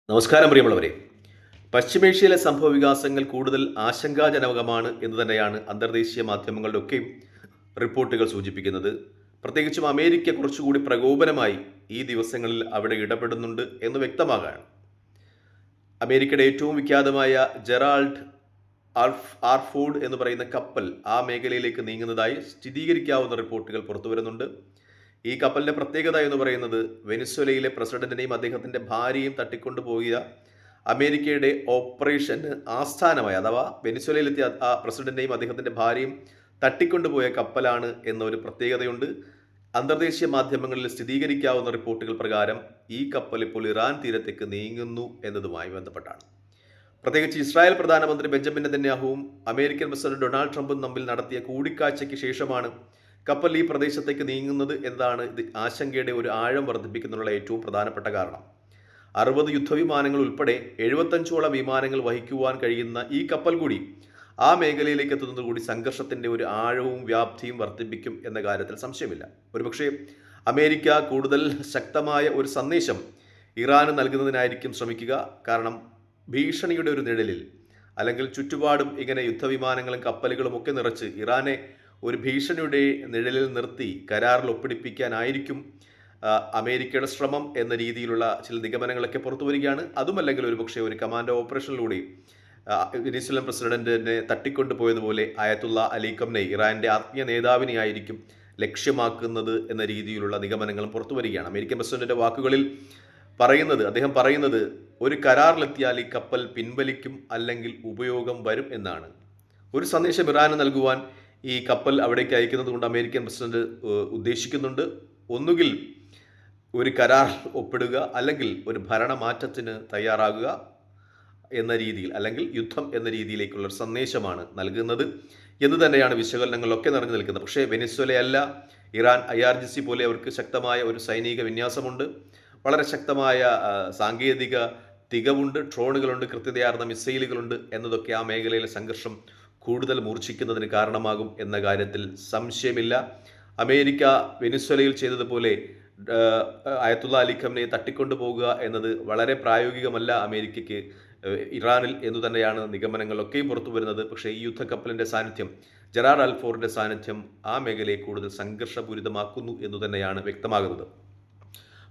നമസ്കാരം പ്രിയമുള്ളവരെ. പശ്ചിമേഷ്യയിലെ സംഭവവികാസങ്ങൾ കൂടുതൽ ആശങ്കാജനകമാണ് എന്ന് തന്നെയാണ് അന്തർദേശീയ മാധ്യമങ്ങളുടെയൊക്കെയും റിപ്പോർട്ടുകൾ സൂചിപ്പിക്കുന്നത്. പ്രത്യേകിച്ചും അമേരിക്ക കുറച്ചുകൂടി പ്രകോപനമായി ഈ ദിവസങ്ങളിൽ അവിടെ ഇടപെടുന്നുണ്ട് എന്ന് വ്യക്തമാകാണ്. അമേരിക്കയുടെ ഏറ്റവും വിഖ്യാതമായ ജെറാൾഡ് ആർഫോർഡ് എന്ന് പറയുന്ന കപ്പൽ ആ മേഖലയിലേക്ക് നീങ്ങുന്നതായി സ്ഥിരീകരിക്കാവുന്ന റിപ്പോർട്ടുകൾ പുറത്തുവരുന്നുണ്ട്. ഈ കപ്പലിന്റെ പ്രത്യേകത എന്ന് പറയുന്നത് വെനിസ്വേലയിലെ പ്രസിഡന്റിനെയും അദ്ദേഹത്തിന്റെ ഭാര്യയും തട്ടിക്കൊണ്ടുപോയ അമേരിക്കയുടെ ഓപ്പറേഷന് ആസ്ഥാനമായ, അഥവാ വെനിസ്വേലയിലെത്തിയ ആ പ്രസിഡന്റിനെയും അദ്ദേഹത്തിന്റെ ഭാര്യയും തട്ടിക്കൊണ്ടുപോയ കപ്പലാണ് എന്നൊരു പ്രത്യേകതയുണ്ട്. അന്തർദേശീയ മാധ്യമങ്ങളിൽ സ്ഥിരീകരിക്കാവുന്ന റിപ്പോർട്ടുകൾ പ്രകാരം ഈ കപ്പൽ ഇപ്പോൾ ഇറാൻ തീരത്തേക്ക് നീങ്ങുന്നു എന്നതുമായി ബന്ധപ്പെട്ടാണ്. പ്രത്യേകിച്ച് ഇസ്രായേൽ പ്രധാനമന്ത്രി ബെഞ്ചമിൻ നെതന്യാഹുവും അമേരിക്കൻ പ്രസിഡന്റ് ഡൊണാൾഡ് ട്രംപും തമ്മിൽ നടത്തിയ കൂടിക്കാഴ്ചയ്ക്ക് ശേഷമാണ് കപ്പൽ ഈ പ്രദേശത്തേക്ക് നീങ്ങുന്നത് എന്നതാണ് ഇത് ആശങ്കയുടെ ഒരു ആഴം വർദ്ധിപ്പിക്കുന്നതിനുള്ള ഏറ്റവും പ്രധാനപ്പെട്ട കാരണം. 60 യുദ്ധവിമാനങ്ങൾ ഉൾപ്പെടെ 75ഓളം വിമാനങ്ങൾ വഹിക്കുവാൻ കഴിയുന്ന ഈ കപ്പൽ കൂടി ആ മേഖലയിലേക്ക് എത്തുന്നത് കൂടി സംഘർഷത്തിന്റെ ഒരു ആഴവും വ്യാപ്തിയും വർദ്ധിപ്പിക്കും എന്ന കാര്യത്തിൽ സംശയമില്ല. ഒരുപക്ഷെ അമേരിക്ക കൂടുതൽ ശക്തമായ ഒരു സന്ദേശം ഇറാന് നൽകുന്നതിനായിരിക്കും ശ്രമിക്കുക. കാരണം ഭീഷണിയുടെ ഒരു നിഴലിൽ, അല്ലെങ്കിൽ ചുറ്റുപാടും ഇങ്ങനെ യുദ്ധവിമാനങ്ങളും കപ്പലുകളും ഒക്കെ നിറച്ച് ഇറാനെ ഒരു ഭീഷണിയുടെ നിഴലിൽ നിർത്തി കരാറിൽ ഒപ്പിടിപ്പിക്കാനായിരിക്കും അമേരിക്കയുടെ ശ്രമം എന്ന രീതിയിലുള്ള ചില നിഗമനങ്ങളൊക്കെ പുറത്തു വരികയാണ്. അതുമല്ലെങ്കിൽ ഒരുപക്ഷെ ഒരു കമാൻഡോ ഓപ്പറേഷനിലൂടെ വെനിസ്വേലൻ പ്രസിഡന്റിനെ തട്ടിക്കൊണ്ടുപോയതുപോലെ അയത്തുള്ള അലി ഖംനൈ ഇറാന്റെ ആത്മീയ നേതാവിനെ ആയിരിക്കും ലക്ഷ്യമാക്കുന്നത് എന്ന രീതിയിലുള്ള നിഗമനങ്ങളും പുറത്തു വരികയാണ്. അമേരിക്കൻ പ്രസിഡന്റിന്റെ വാക്കുകളിൽ അദ്ദേഹം പറയുന്നത് ഒരു കരാറിലെത്തിയാൽ ഈ കപ്പൽ പിൻവലിക്കും, അല്ലെങ്കിൽ ഉപയോഗം വരും എന്നാണ്. ഒരു സന്ദേശം ഇറാന് നൽകുവാൻ ഈ കപ്പൽ അവിടേക്ക് അയക്കുന്നത് കൊണ്ട് അമേരിക്കൻ പ്രസിഡന്റ് ഉദ്ദേശിക്കുന്നുണ്ട്. ഒന്നുകിൽ ഒരു കരാർ ഒപ്പിടുക, അല്ലെങ്കിൽ ഒരു ഭരണമാറ്റത്തിന് തയ്യാറാകുക എന്ന രീതിയിൽ, അല്ലെങ്കിൽ യുദ്ധം എന്ന രീതിയിലേക്കുള്ള ഒരു സന്ദേശമാണ് നൽകുന്നത് എന്ന് തന്നെയാണ് വിശകലനങ്ങളിലൊക്കെ നിറഞ്ഞു നിൽക്കുന്നത്. പക്ഷേ വെനിസ്വേലയല്ല ഇറാൻ. IRGC പോലെ അവർക്ക് ശക്തമായ ഒരു സൈനിക വിന്യാസമുണ്ട്, വളരെ ശക്തമായ സാങ്കേതിക തികവുണ്ട്, ഡ്രോണുകളുണ്ട്, കൃത്യതയാർന്ന മിസൈലുകളുണ്ട് എന്നതൊക്കെ ആ മേഖലയിലെ സംഘർഷം കൂടുതൽ മൂർച്ഛിക്കുന്നതിന് കാരണമാകും എന്ന കാര്യത്തിൽ സംശയമില്ല. അമേരിക്ക വെനിസ്വേലയിൽ ചെയ്തതുപോലെ അയത്തുള്ള അലി ഖംനയെ തട്ടിക്കൊണ്ടുപോകുക എന്നത് വളരെ പ്രായോഗികമല്ല അമേരിക്കയ്ക്ക് ഇറാനിൽ എന്നു തന്നെയാണ് നിഗമനങ്ങളൊക്കെയും പുറത്തു വരുന്നത്. പക്ഷേ ഈ യുദ്ധക്കപ്പലിൻ്റെ സാന്നിധ്യം, ജെറാൾഡ് ആർഫോർഡിൻ്റെ സാന്നിധ്യം ആ മേഖലയെ കൂടുതൽ സംഘർഷപൂരിതമാക്കുന്നു എന്നു തന്നെയാണ് വ്യക്തമാകുന്നത്.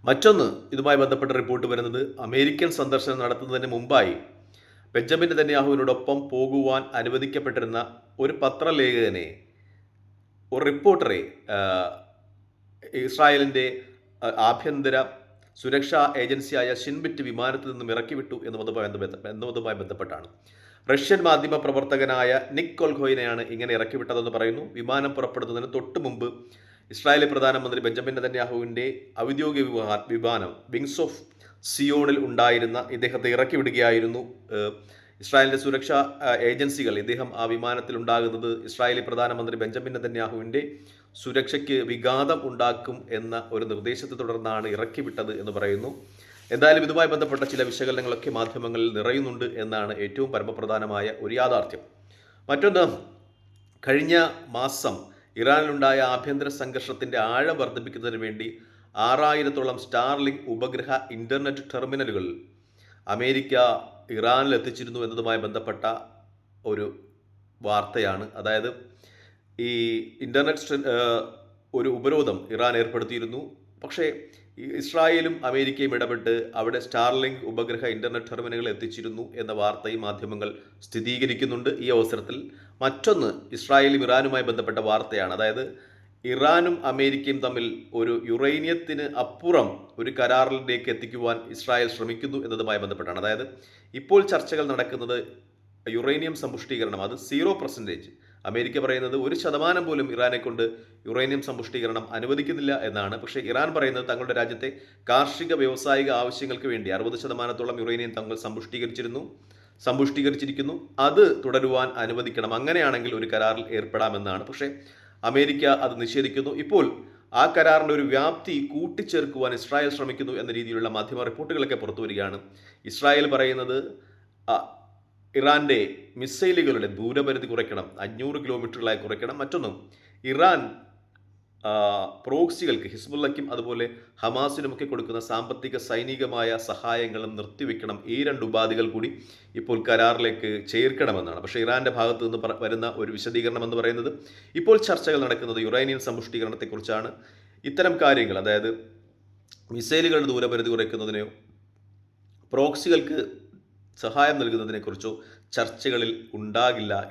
മറ്റൊന്ന്, ഇതുമായി ബന്ധപ്പെട്ട റിപ്പോർട്ട് വരുന്നത് അമേരിക്കൻ സന്ദർശനം നടത്തുന്നതിന് മുമ്പായി ബെഞ്ചമിൻ നെതന്യാഹുവിനോടൊപ്പം പോകുവാൻ അനുവദിക്കപ്പെട്ടിരുന്ന ഒരു പത്രലേഖകനെ, ഒരു റിപ്പോർട്ടറെ ഇസ്രായേലിൻ്റെ ആഭ്യന്തര സുരക്ഷാ ഏജൻസിയായ ഷിൻബിറ്റ് വിമാനത്തിൽ നിന്നും ഇറക്കിവിട്ടു എന്നതുമായി ബന്ധപ്പെട്ടാണ്. റഷ്യൻ മാധ്യമ പ്രവർത്തകനായ നിക് കൊൽഖോയിനെയാണ് ഇങ്ങനെ ഇറക്കിവിട്ടതെന്ന് പറയുന്നു. വിമാനം പുറപ്പെടുന്നതിന് തൊട്ട് മുമ്പ് ഇസ്രായേലി പ്രധാനമന്ത്രി ബെഞ്ചമിൻ നെതന്യാഹുവിൻ്റെ ഔദ്യോഗിക വിമാനം വിങ്സ് ഓഫ് സിയോണിൽ ഉണ്ടായിരുന്ന ഇദ്ദേഹത്തെ ഇറക്കി വിടുകയായിരുന്നു. ഇസ്രായേലിൻ്റെ സുരക്ഷാ ഏജൻസികൾ ഇദ്ദേഹം ആ വിമാനത്തിൽ ഉണ്ടാകുന്നത് ഇസ്രായേലി പ്രധാനമന്ത്രി ബെഞ്ചമിൻ നെതന്യാഹുവിൻ്റെ സുരക്ഷയ്ക്ക് വിഘാതം ഉണ്ടാക്കും എന്ന ഒരു നിർദ്ദേശത്തെ തുടർന്നാണ് ഇറക്കിവിട്ടത് എന്ന് പറയുന്നു. എന്തായാലും ഇതുമായി ബന്ധപ്പെട്ട ചില വിശകലനങ്ങളൊക്കെ മാധ്യമങ്ങളിൽ നിറയുന്നുണ്ട് എന്നാണ് ഏറ്റവും പരമപ്രധാനമായ ഒരു യാഥാർത്ഥ്യം. മറ്റൊന്ന്, കഴിഞ്ഞ മാസം ഇറാനിലുണ്ടായ ആഭ്യന്തര സംഘർഷത്തിൻ്റെ ആഴം വർദ്ധിപ്പിക്കുന്നതിന് വേണ്ടി 6000ഓളം സ്റ്റാർലിങ്ക് ഉപഗ്രഹ ഇൻ്റർനെറ്റ് ടെർമിനലുകൾ അമേരിക്ക ഇറാനിൽ എത്തിച്ചിരുന്നു എന്നതുമായി ബന്ധപ്പെട്ട ഒരു വാർത്തയാണ്. അതായത് ഈ ഇൻ്റർനെറ്റ് ഒരു ഉപരോധം ഇറാൻ ഏർപ്പെടുത്തിയിരുന്നു. പക്ഷേ ഇസ്രായേലും അമേരിക്കയും ഇടപെട്ട് അവിടെ സ്റ്റാർലിങ്ക് ഉപഗ്രഹ ഇൻ്റർനെറ്റ് ടെർമിനലുകൾ എത്തിച്ചിരുന്നു എന്ന വാർത്തയും മാധ്യമങ്ങൾ സ്ഥിരീകരിക്കുന്നുണ്ട്. ഈ അവസരത്തിൽ മറ്റൊന്ന് ഇസ്രായേലും ഇറാനുമായി ബന്ധപ്പെട്ട വാർത്തയാണ്. അതായത് ഇറാനും അമേരിക്കയും തമ്മിൽ ഒരു യുറേനിയത്തിന് അപ്പുറം ഒരു കരാറിലേക്ക് എത്തിക്കുവാൻ ഇസ്രായേൽ ശ്രമിക്കുന്നു എന്നതുമായി ബന്ധപ്പെട്ടാണ്. അതായത് ഇപ്പോൾ ചർച്ചകൾ നടക്കുന്നത് യുറേനിയം സമ്പുഷ്ടീകരണം, അത് 0%. അമേരിക്ക പറയുന്നത് 1% പോലും ഇറാനെ കൊണ്ട് യുറേനിയം സമ്പുഷ്ടീകരണം അനുവദിക്കുന്നില്ല എന്നാണ്. പക്ഷേ ഇറാൻ പറയുന്നത് തങ്ങളുടെ രാജ്യത്തെ കാർഷിക വ്യാവസായിക ആവശ്യങ്ങൾക്ക് വേണ്ടി 60%ഓളം യുറേനിയം തങ്ങൾ സമ്പുഷ്ടീകരിച്ചിരിക്കുന്നു, അത് തുടരുവാൻ അനുവദിക്കണം, അങ്ങനെയാണെങ്കിൽ ഒരു കരാറിൽ ഏർപ്പെടാമെന്നാണ്. പക്ഷേ അമേരിക്ക അത് നിഷേധിക്കുന്നു. ഇപ്പോൾ ആ കരാറിൻ്റെ ഒരു വ്യാപ്തി കൂട്ടിച്ചേർക്കുവാൻ ഇസ്രായേൽ ശ്രമിക്കുന്നു എന്ന രീതിയിലുള്ള മാധ്യമ റിപ്പോർട്ടുകളൊക്കെ പുറത്തു വരികയാണ്. ഇസ്രായേൽ പറയുന്നത് ഇറാൻ്റെ മിസൈലുകളുടെ ദൂരപരിധി കുറയ്ക്കണം, 500 കിലോമീറ്ററിലായി കുറയ്ക്കണം. മറ്റൊന്ന്, ഇറാൻ പ്രോക്സികൾക്ക് ഹിസ്ബുള്ളയ്ക്കും അതുപോലെ ഹമാസിനുമൊക്കെ കൊടുക്കുന്ന സാമ്പത്തിക സൈനികമായ സഹായങ്ങളും നിർത്തിവെക്കണം. ഈ 2 ഉപാധികൾ കൂടി ഇപ്പോൾ കരാറിലേക്ക് ചേർക്കണമെന്നാണ്. പക്ഷേ ഇറാൻ്റെ ഭാഗത്തു നിന്ന് വരുന്ന ഒരു വിശദീകരണം എന്ന് പറയുന്നത് ഇപ്പോൾ ചർച്ചകൾ നടക്കുന്നത് യുറേനിയം സമ്പുഷ്ടീകരണത്തെക്കുറിച്ചാണ്. ഇത്തരം കാര്യങ്ങൾ, അതായത് മിസൈലുകളുടെ ദൂരപരിധി കുറയ്ക്കുന്നതിനെയോ പ്രോക്സികൾക്ക് സഹായം നൽകുന്നതിനെക്കുറിച്ചോ ചർച്ചകളിൽ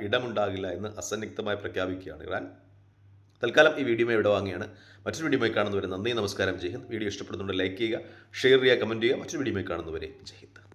ഇടമുണ്ടാകില്ല എന്ന് അസന്നിഗ്ധമായി പ്രഖ്യാപിക്കുകയാണ് ഇറാൻ. തൽക്കാലം ഈ വീഡിയോ ഇവിടെ വാങ്ങിയാണ്. മറ്റൊരു വീഡിയോ കാണുന്നവരെ നന്ദി, നമസ്കാരം, ജയ് ഹിന്ദ്. വീഡിയോ ഇഷ്ടപ്പെടുന്നുണ്ട് ലൈക്ക് ചെയ്യുക, ഷെയർ ചെയ്യുക, കമൻറ്റ് ചെയ്യുക. മറ്റൊരു വീഡിയോ കാണുന്നവരെ ജയ് ഹിന്ദ്.